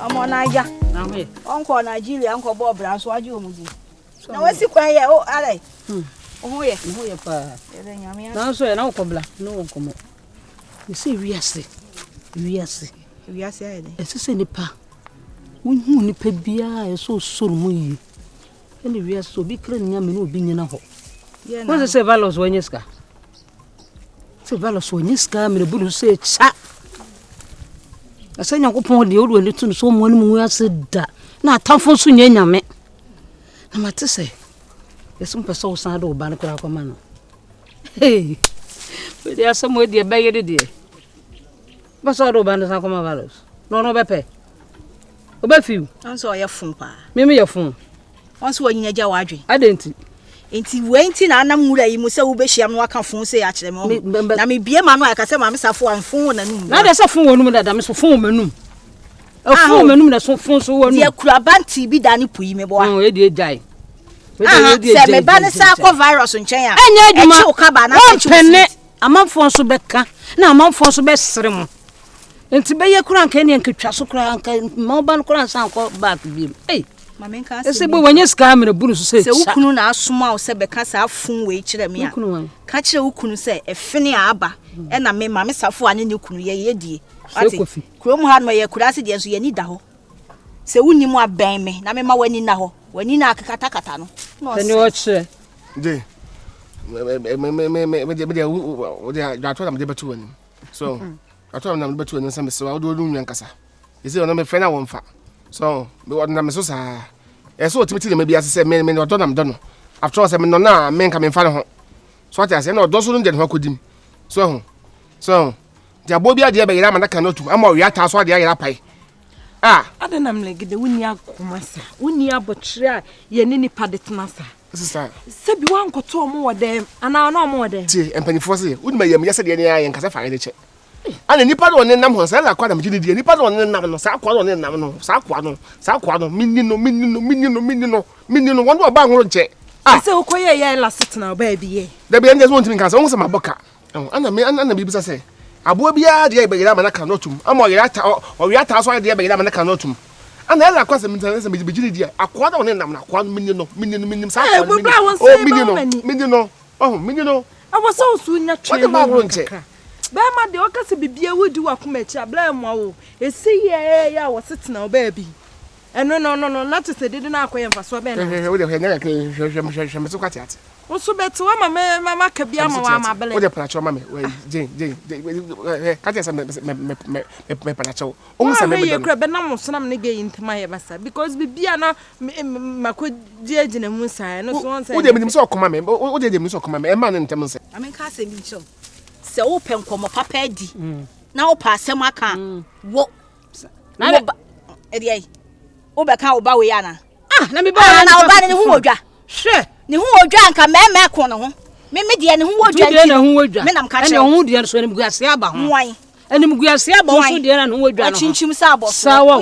Amo Naija. Na ho ye. Onko Nigeria, onko bo bra so aje omudi. Na wasi kwan ye o alai. Ho ye. Ho ye pa. Ye nyame ya. Na so ye na okobla, no onkomo. You see wiase. Wiase aye de. Esese nipa. Wonhu nipa bia e so soro mu yi. Ene wiase obi kra nyame na obi nyina ho. Ye na. Wọ́n ṣe valos wonyeska. Se valos wonyeska me buru se cha. Asa Nyankopɔn de odu ani tu no so mo ani mu ase da. Na atamfo so nya nyame. Na mate se. Yesu mpɛ sɛ wo san de wo ba no kora akɔma no. Hey. We dey asem we dey bɛyɛ de. Ba sɛ de wo ba no san akɔma valos. No bɛpɛ. Obafiu. Anso oye fun pa. Me ye fun. Onso wanyinya gya wadwe. Adenti. Enti wenti na anam wura yi mu se wo behia no aka fun se ya kire me. Na me bie ma no aka se ma me safo anfun na num. Na de se fun wonum da me so fun manum. Afun manum na so fun so wonum. Ye kura banti bi da ne puyi me bo a. E die jai. Se me ba ne sa ko virus nchen a. Enya adwuma. E chi ka ba na chi. Penne amanfo so beka na amanfo so be sere mu. Enti be ye kura nka ne nkatwa so kura nka ma ba no kura san ko back bi. Eh. Mamenka ese bo wanye ska me na buru so se. Se wukunu na asoma o se beka sa afun we kire me a. Ka kire wukunu se efene aba. E na me ma me safo ane ne kunu ye yedie. Ati. Kurom ha no ye kura se de so ye ni da ho. Se wuni mu aben me na me ma wani na ho. Wani na akakata kata no. No. Se ni o kire. Je. Me de atwa na me de betu wani. So, atwa na me betu wani se me se wa do lu nwan kasa. Ese ona me frena won fa. So, me won na me so sa. Eso otimiti le me bia se me odo na me do no. After all se me no na me nka me fa ne ho. So ati ase na odo so no de ho kodim. So, dia bo bia de be yira manaka no tu. Ama wi ata so ade yira pai. Ah, ade na me legede woni akomasa. Woni abotre a ye ne nipa de tenasa. Sister. Se bi wan koto omo wodem ana na omo wodem. Ti empanifo se wodi ma yam yese de ne ayen kasa fa ne che. Ana nipa do ne nam ho sa la kwa da mjini die nipa do ne nam no sa kwa do ne nam no sa kwa no minino won do ba nworo nche ah se ukoye ye la sitna ba biye da bi nje so ntimi kan sa won se maboka ana bi bisa se abo bia de be gira manaka notum ama o wi ata so de be gira manaka notum ana la kwa se mjini die akwa do ne nam na kwa minino sa kwa minino awo so su nya twe Bema de okase bibia wodi wakomachi ablam wo esi ye ya wosetena obabi eno no not to say did na akoye mfaso be no we de henya ke hwehwem so kwatiate wo so beto ma mama ka bia ma wa ma bele we de panacho ma me we jin ka tese me panacho o se me be ye kra be na mo sonam ne ge yintema ye basa because bibia na makodi agina mu sai no so won say we de minim so okoma me we de minim so okoma me e ma ne ntem se amenka se bi cho se wo penkomo papa di na wo pa asem aka wo na edi ai wo be ka wo ba we ya na na me ba na wo ba ne hu odwa hwe ne hu odwa nka meme ko ne ho me de ne hu odwa di ne hu odwa me nam ka che ne hu de so ne guase aba ho wan ene guase aba so de na hu odwa no chinchim sa abo sawo o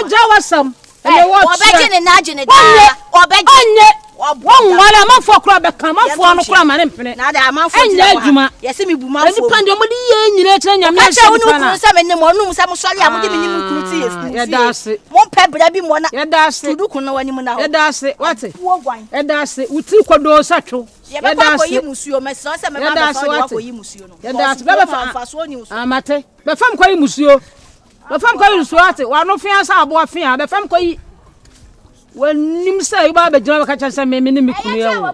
ja wasam ene wo obeje ne na agene da obeje onye won wala amafo kura be kan amafo no kura ma ne mpene na da amafo ti adwuma yesi mi bu mafo eni pande mo di ye nyina kire nyame na se wonu kunu se me ne mo num se mo sori amudi me nim kunu ti yesi ya dase mo pe bra bi mo na ya dase tudu kunu wani mu na ho ya dase wate wo gwan ya dase uti kodo satwo ya dase yi musuo me so se me ba so de ko yi musuo no ya dase be fa so ni musuo amate be fam ko yi musuo be fam ko yi musuo ate wa no fia sa abo afia be fam ko yi wanim say ba be jina ka chanse me ni mikunu ya wo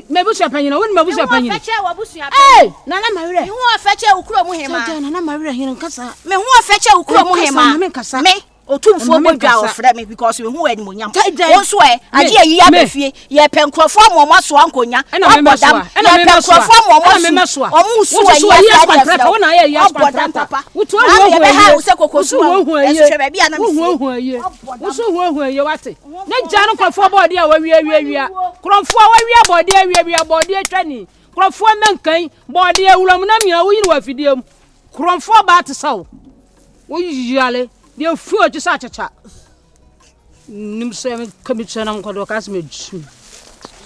me busu apanyi na woni me busu apanyi eh nana mawere me hu afeche ukuro mu hema nana mawere hin nkasa me hu afeche ukuro mu hema me otumfo bodwa ofre me because me hu ani monyam wonso e age yi ya befie ye penkrofo amomo so ankonya obodam ye penkrofo amomo so omu so ye ya wona ye ya papa wutu ye be ha wo se kokosu ehwe be bia na me wusu hu ye wate ne janu krofo body a wawia krofo wawia body awia body atwani krofo menkan body awuram na mia wo yiri wa fidiem krofo ba te saw wo yiyale de fuo ti sa chacha nim se me kamicha na nkodo ka se me ju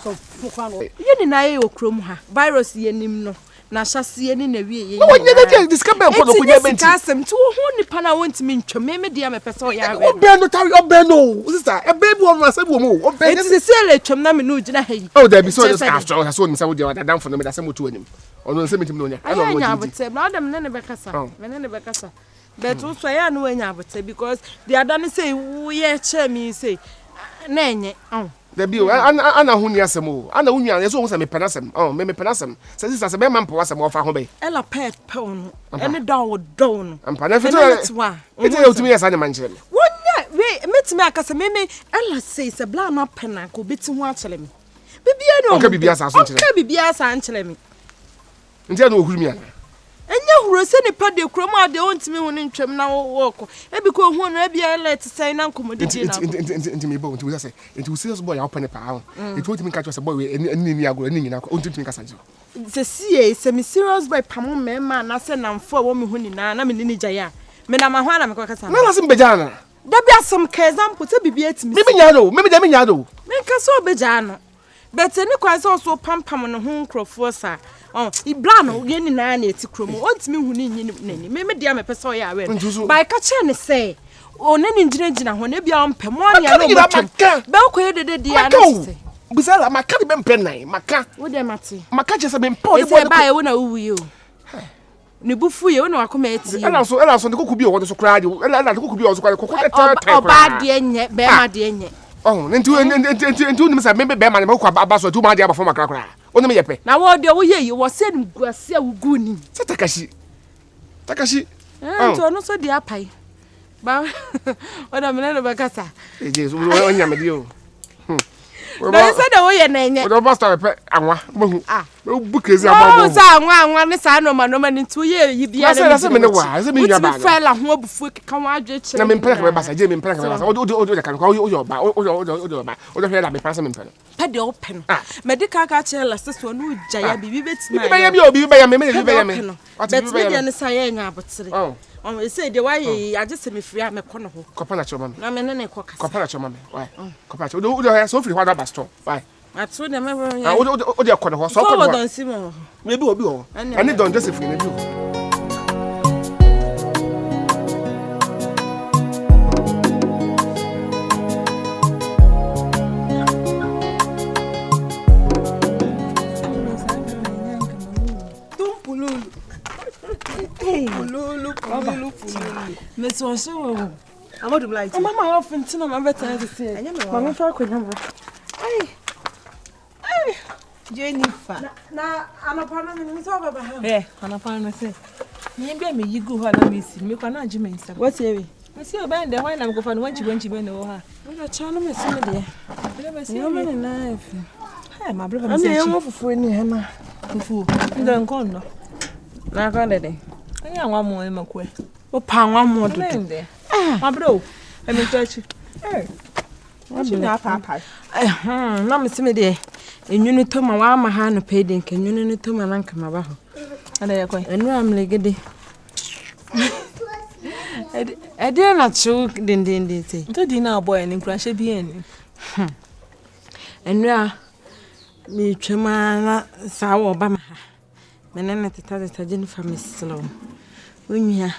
so fukwa no ye ni na ye okrom ha virus ye nim no na hyase ni na wie no onye dey discuss be nko no kunya benti Asem ti wo ho nipa na wonti mi ntwa me dia me pese o ya we obe no tari obe no sister e be bi o asem wo mo obe eti se le twam na me no gina ha yi oh there be so just after so ni say wo dey wadam for no me da say mo tu anim ono se metim no nya ana wo nya abote na adam ne be kasa me ne be kasa but so ya no nya abote because the adani say wo ye che me say na enye there be ana hu ni asem o ana hu nwa so wo say me penasem me penasem say sister say be man po asem wo fa ho be ela pet no ene down ampa na fito ite yo tumi yesa ne manche me wonya we metimi akasa me ela say bla na pena ko beti ho akele me bibia no okay bibia sa so nchele okay bibia sa nchele me ntia no ohuru mi ana enya huro se ni pade krom ade ontimi hu ni ntwam na woko ebi ko hu na bia let say na nkomodidi na inti me bo inti we say inti we serious boy ya open pa ahun it won't me catch us boy we ni agoro ni nyina ontimi kasa je se sie se me serious boy pamo mema na se namfo a wo me hu ni na me ni gya me na ma ho na me ko kasa na se mbegya na da bia some ka example se bibia etimi me nya do me nya do me ka so obegya no but ni kwa so pampam no ho nkrofo sa ibla no ye ni na na eti kromo ontimi hu ni nyi nani me dia me pese o ya we by ka che ne say o ne ni ngina ho ne bia ompe mo ania no mo be ko ye de dia na se bisala maka de bempe nan maka wo de mate maka che se be mpo de boy ba ye wo na wuwu ye o ne bufu ye wo na wakoma eti ela so de koku bi o wo so kra de ela de koku bi o so kra koku de tete oba de enye be ma de enye ntu ni me say me be ma ne ko abaso tu ma de abafo makra kra onu me yepe na wo de wo ye wo se nguase wugu ni se takashi to no so de apai ba oda me ne be kasa Jesus onya me dio na se de wo ye na enye o ba start pe anwa mahu o bukezi amabo o sa anwa ni sa no ma ni tu ye yi bia na se me ne wa se me nya ba na fa la ho obufu ka wa adwe kire na me mpere ka be basa je me mpere ka be basa o de kan o yo ba o de fe la me pasa me mpere pe de open medical ka kire la se so no jaya bibi betima bibi be ya mi obi be ya me bibi be ya me but me de ne sa ye nya abotere e say de why age se me free me kono ho kopa na choma me na me ne ko kasa kopa na choma me why kopa cha o de so free hwa da basto why atu de me o de kono ho so kono ho don si mo me bi obi ho ani don Joseph ne bi ho me so so amadu blight mama wa fintina ma beta de se mama fa ko nyama ai Jennifer na anapa na me so baba ha anapa na se ni bia me yigu ho na me si me kwa na agi me nsa what say me si oba ndɛ hwan na me ko fa no wanchi be no ha me cha no me si me de me si me na efe ha ma brother me si ani e mo fufu ni he na fufu nda nkon no na ka de ani anwa mo e makwe o pa nwa mo do ma bro e me tachi wachi na papa na me si me de enwunu to ma wa ma ha no pedi nke enwunu ni to ma na nka ma ba ho ada ya kwai enu amlegede ede na chu din say to di na boy ni nkura hye bi eni enu a mi twema na sa wo ba ma ha menene teta Jennifer mislo unya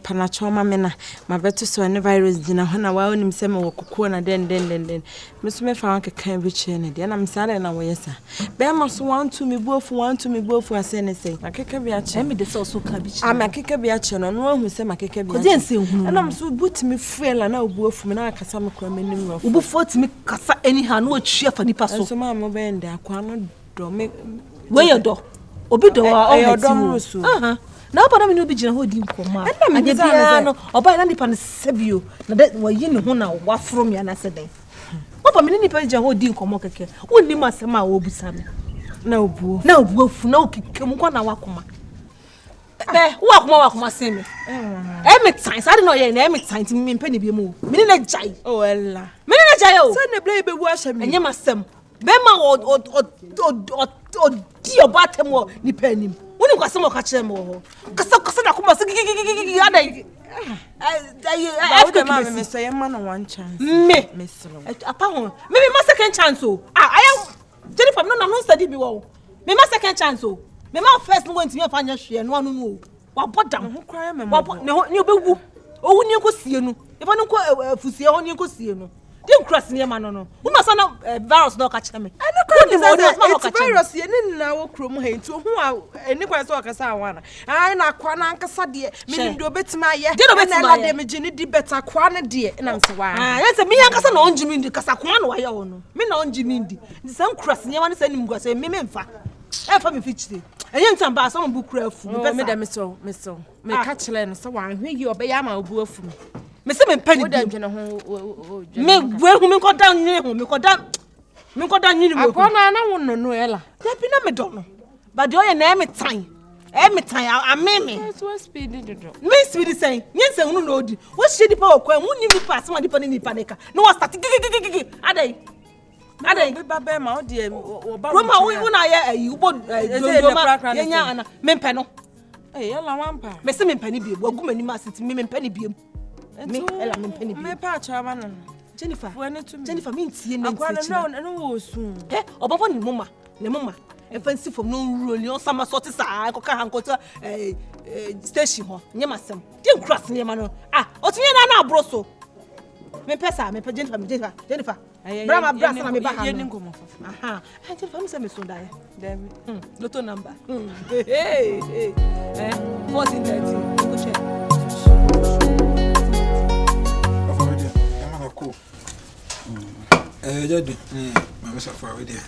panachoma mena mabeto so ne virus dina ho na wa onim se me wokoko na den me so me fa wan kekan bi che ne de na me sare na wo yesa be ma so wan to me bofu ase ne sei makeke bi a che me de so ka bi che makeke bi a che no no hu se makeke bi a ko den se hu na me so buti me fuela na obuofu me na akasa me kura me nim rofu obufu ti me kasa anyhow na otwia fa nipa so so ma mo be nde akwa no do me we ye do obi do o heti wo na oba na me no bi gina ho di nkoma ade bia no oba na nipa ne sebio na de wayi ne ho na wafro me na seden oba me nipa gina ho di nkoma keke wonni masema wo busa me na obuo fu na okikam kwa na wakoma wakoma se me me time sa de no ye na me time ti me mpani bi mu me na jai oh ella me na jai o se ne ble be wu ahye me enye masem be ma o di obatem wo nipa anim woni kwase mo ka kire mo ho kasa na kuma se adai I me say man one chance me apa ho me ma second chance o I am Jennifer no study bi wo me ma second chance o me ma first no ntimi afa nya hwe no anu no wa bodam ho kwaya me wa ne ho ne obewu owu ni enkosie no ifa no ko fusie ho ni enkosie no din cross ne ma no uma sa na virus no ka kire me it's virus ye ni na wo krom ha nti ho a eni kwa so akasa awana ai na kwa na ankasa de me ni do betima ye na de me gini di beta kwa na de na mse wa yense me ankasa na onjimi ndi kasa kwa na wa ye wo no me na onjimi ndi san cross ne ma ne sa ni mgwa se me mfa efa me fichire enye ntamba so mbu kura afu me de me so me ka kire no so wa hwe yi obeya ma obu afu me se me pani bi me gwehu me koda nyi hu me koda nyi ni we akona na wonno no ela da bi na me do no but de oye na me tan ameme so speed do me speed say nyense hunu no odi wo hye di pa okwa mu ni pa asema di pa ni pa neka no wa start gigi adai be baba ma o de o ba Roma wo na ye ayi wo doma yenya ana me mpe no ela wampa me se me mpe ni bie wo agu mani ma senti me mpe ni bie me ela me mpe ni bie me pa acha ba na Jennifer Jennifer me ntie ne ntie no wo su obofo ni mama fancy from no rule on sama sort sa ko ka hankota station ho nyema sem din cross nyema no otunye na abro so me pesa me pe Jennifer brama brasa na me ba ha ye ninko mo aha Jennifer me say me so die David lotto number hey 1430 go check jadi mama safa we dia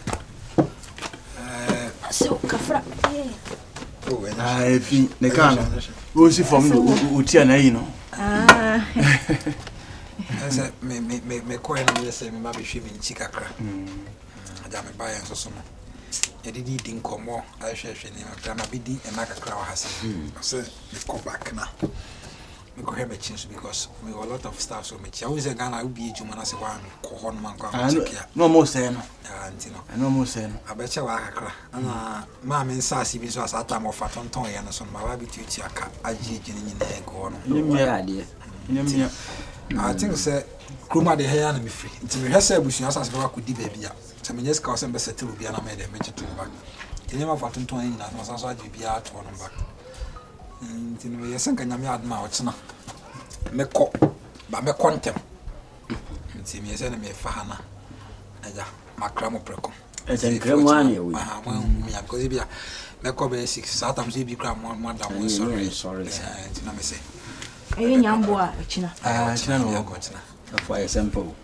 so kafra fi ne kan wo si from no utia na yi no asa me ko en me se me ma be hwe me nchi kakra ada me ba yan so so no yedi di nkomo a hwe ne ma kra ma bi di e ma kakra wa hase so me ko back na me go have a chance because we have a lot of staff so me I always Ghana will be ejuma na se wa ko ho no man kwa check ya no mo say no antino no mo say no abeche wa kakra na ma me nsa si bi so asata mo fa tonton ya no so ma ba bi tuti aka agye gine nyina e go no nyim ya ade nyim I think say kruma de hair na me free nti me hwese abusu asase ba ko di ba bia se me nyeska o se be settle bia na me de me gye to ba nyima ma fa tonton nyina na so agye bia to no ba ntino yesenka nyame adma ochina meko ba meko ntem ntimi yesene me fahana aja makramo preko kramo ani we mi because bia meko be 6 sometimes e bi kra mo da mo sorry ntino me say nyambo a china china no ko china for example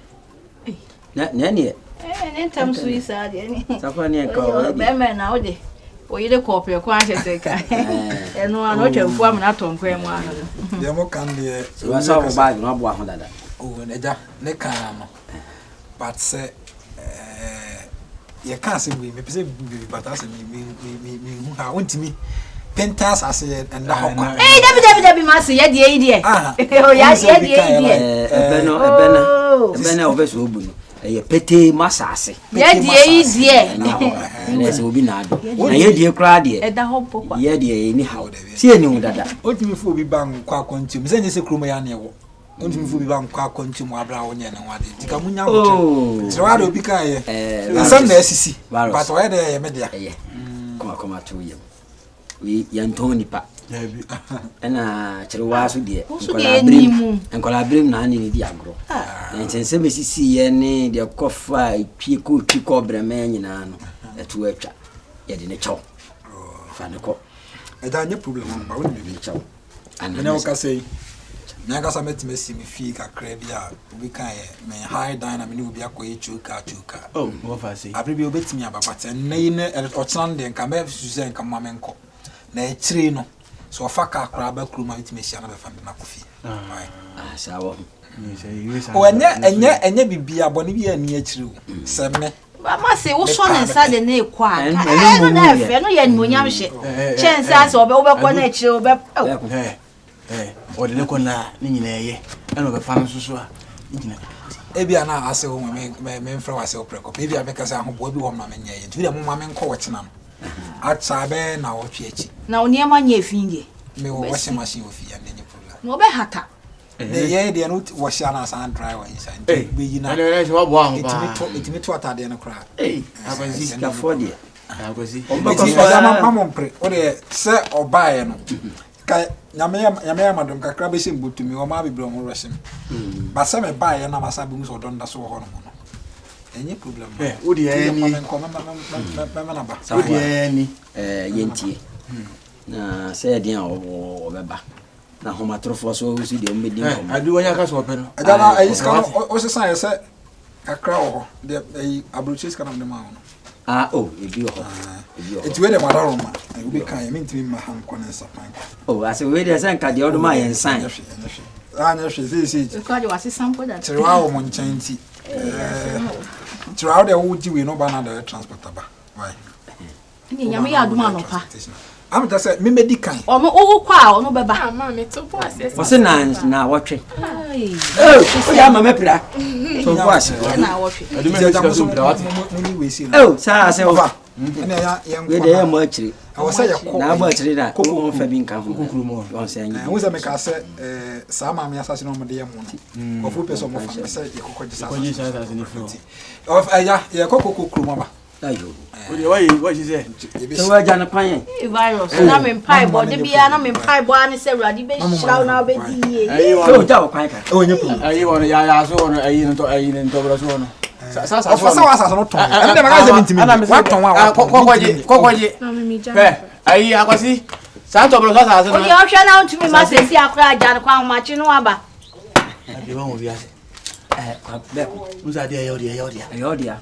ne nentam so isa de ni safa ne ko be me na ode oyire kope kwa hweteka eno ano twamfu am na tonkwa mu ano de mo kan de so sa mo bag no abo aho dada ne ja ne kan no but say ye kan se we me pese bi bata se mi hu ha ontimi pentas ase and la hokwa dabi ma se ye de o ya ye de ebena obeso obu no ye pete masase ye de ne se obi na ado na ye de kra de eda hopo kwa ye de ni how si eni hu dada ontimi fu obi bang kwa kontum se nye se kromo ya na ewo ontimi fu obi bang kwa kontum abra wonye na wade tika munya wote trawado obi ka ye nsam na asisi but why de ye media koma to ye we yantoni pa ena cherewa so de enkola brim na ani di agro na ntense mesisi ye ne de kofa twi ko brema nyina no etu atwa ye de ne chaw fa ne ko eda nye problem ba woni bi chaw ana o ka sei na ga sa metime si mi fi kakra bi a obi kan ye me high dynamic ni obi akoye chuka oh wo fa sei abri bi obetimi ababate na yi ne ochande nka me suze nka mamenko na echire no so faka akra ba kruma bitime hia na be fa na kofi sawo o enye bibia boni bi ani echire o se me mama se wo so ne nsa de na ekwa no na afi no ye nyonyam hye chance ase obe ko na echire obe o de ne ko na ni nyina ye na obe fa nso so a nyina ebia na ase ho me mfra wase opreko ebia be kasa ho bo bi ho ma menye ye nti de mo ma menko wachina no atsabe na wo twachi na oni ema nya efinde me wo washing machine wo fi ya nenye problem no be hata ye de no wash na san dry wa inside be yi na na wo bo an ba itimi to atade no kra abazi ka for de akwasi mamompre o de se obae no ka nyame madom kakra be se mbotumi o ma bibro mo reshim ba se me bae na masa bi so don da so ho no any problem o de ani o de ani yentie na se dia o beba na homa trofo so o si de mbedi ko adu wanya ka so pe no adana ayi ska o se san se kakra ho de abroches kana de ma no ebi ho eti we de madaro ma obi kan ye mentimi ma ham kona sapan ase we de san ka de oduma yen san anya hwe se ko aje wase sample that tiriwa wo mo nchanti tiriwa de wo ji we no ba na de transporter ba why ni nyame ya aduma no pa am ta say me medican ono wo kwa ono beba ma me to boss wose na wotwe o ya ma mepra to boss na wotwe adu me ka so bra wat mo ni we si na sa se over ene ya we de mo akiri awose ya ko na mo akiri da ko fa bi nka ho kokuru mo won se anyi wo se me ka se sa ma me asase no mo de yemo no ko fu peso mo fa se ye kokoji sa ko ji sa sa ni flo of ya ye kokokuru mo ba ayo o de why she say so we jana pan virus na me pai bo de bia na me pai bo ani se urade be shiraw na be di ye so ja o pan ka o nye pro ayi won ya so won ayi no bra so won sa wasa no ton em de magaze mintimi wa ton wa kokoji na me ja ayi akwasi sa to bra sa o ye o hwe na ntumi ma se si akora aja no kwa ma chi no aba abi won obi ase be musa de ayo dia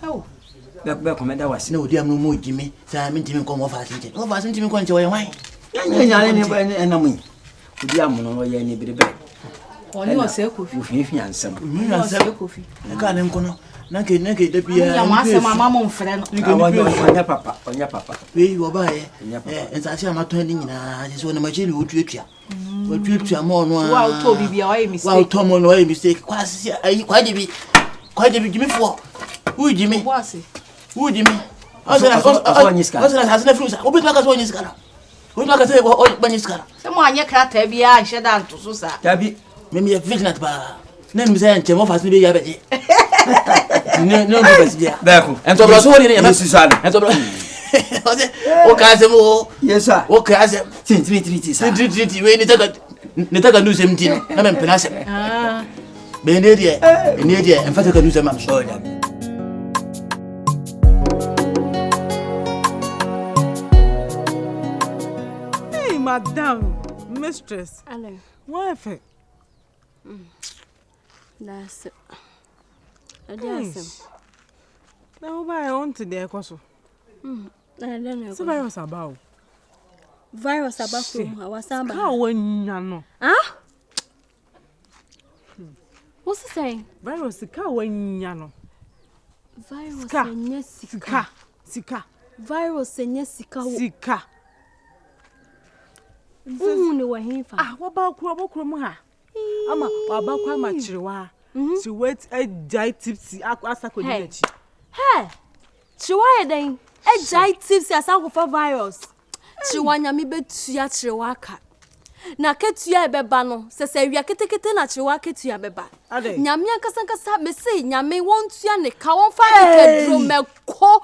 be komenda wasi na odi am no mo jimi sa mintimi ko mo fa sinche mo fa sintimi ko nche wo wan nya ne enamu odi am no ye ni birebe oni o se kofi ofi ansam mi ansam kofi e ka ne nkono na ke da bia ya ma se mama mo mfre no onya papa we wo ba ye ensa se amato ni nyina je so na machili otuatua mo no wa o to bibia o ye mistake wa o to mo no ye mistake kwa se ayi kwa je bi jimi fo u jimi u jimi asana frusa obi ka so nyiska na obi ka se o banyiska se mo anye krata bia nhye da nto so sa tabi me ye vigilant ba na mi se nche mo fa se be ya beje no be bia be ko en to bro so woni ya susana en to bro o ka se mo yesa o ka se tinti sa tinti we ni taka nu sem tin na me mpena se be ne die en fa taka nu sem am so ya Madam, mistress. Hello. What if it? That's it. Asem. Now why on to the koso? I don't know. So virus about. Virus about from our samba. How when no? Huh? What's he saying? Virus ka when no. Virus Sika. Virus sika. Sika. Ni wa hinfa. What about kuro ha? Ama about kwa machiriwa. To wait a jai tipsy asa ko di echi. Hey. Chiwa eden. E jai tipsy asa ko for virus. Chiwa nyame betua chiwa ka. Na ketua ebeba no sese wia ketekete na chiwa ketua beba. Nyame akasa me say nyame won tua ne ka won fa kedro meko.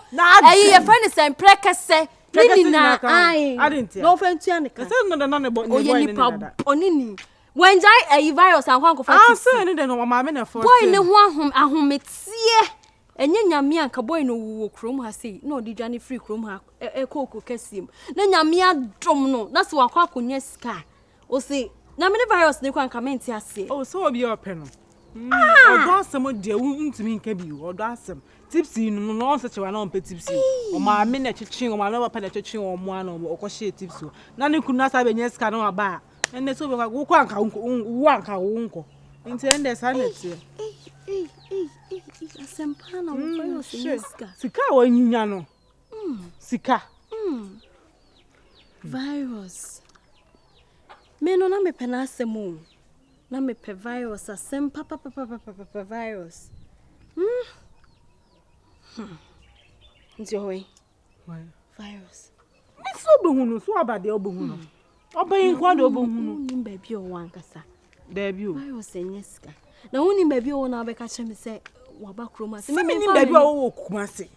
Eyi ye friend is emprekese. Nini na ai. No friend tua ne ka. Say no ne boy ni pa onini. When jai virus and kwan ko fa. Say ni de no ma me na for. Boy ne ho ahometie. Enye nyame anka boy no wo krom ha sei. No di dwane free krom ha. Ekoko kasiem. Na nyame adom no. Na se wakwa akonya sika. O say na me virus ne kwan comment ase. Oh so obi open no. Odo asem de ntumi nka bi. Odo asem. Tipsy no no se chewa na on tipsy. O ma me na chichi o ma na papa na chichi o mo ana o ko share tipsy. Na ne kunu asa be nya sika na ba. Enne so be wo kwa anka wo anka wo nko. Nti ende sa na tie. Asem pana wo virus ne sika. Sika wa nyinya no. Sika. Virus. Me no na me pena asem o. Na me pe virus asem papa virus. Nti hoy. Virus. Me so be hunu so abade obohunu. Obayin kwa de obohunu. Ni baby o wankasa. There be o. Virus enyeska. Na woni baby o na be ka che me se waba kroma se me ni baby o wo kumase.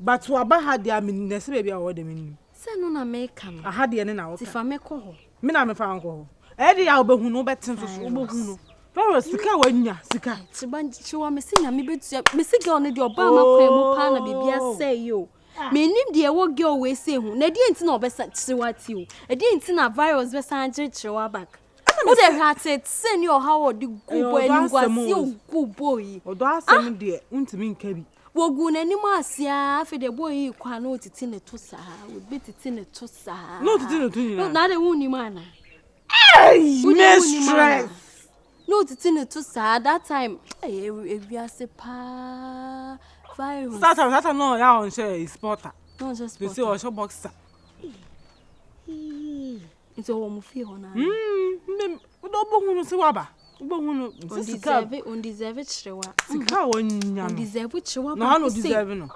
But waba had ya me nese baby award me. Say no na make am. I had ye na wo. Ti fa me ko ho. Me na me fa nko ho. E di ya obehu no betin so obehu no. Pero sika wanya sika. Ti ban chi wa me se nya me betua. Me se girl no di oba ma kwa mu pa na bibia say yo. Me nim de wo girl we say hu. Na di enti na obesa chi wa ti o. E di enti na virus be san chi wa back. Wo de hate send your how the good boy ngwasi o good boy. Odo asem de untimi nka bi. Wogu n'anim asia afi de boy kwa na otiti ne to sa wo be titi ne to sa No titi ne to ni na de wuni mana mistress no titi ne to sa that time ewiase pa virus that time no ya on share sporter no just they say o show boxer into wo mu fi ho na do bohunu se waba bohunu on deserve chrewa sika wonya on deserve chrewa no no deserve no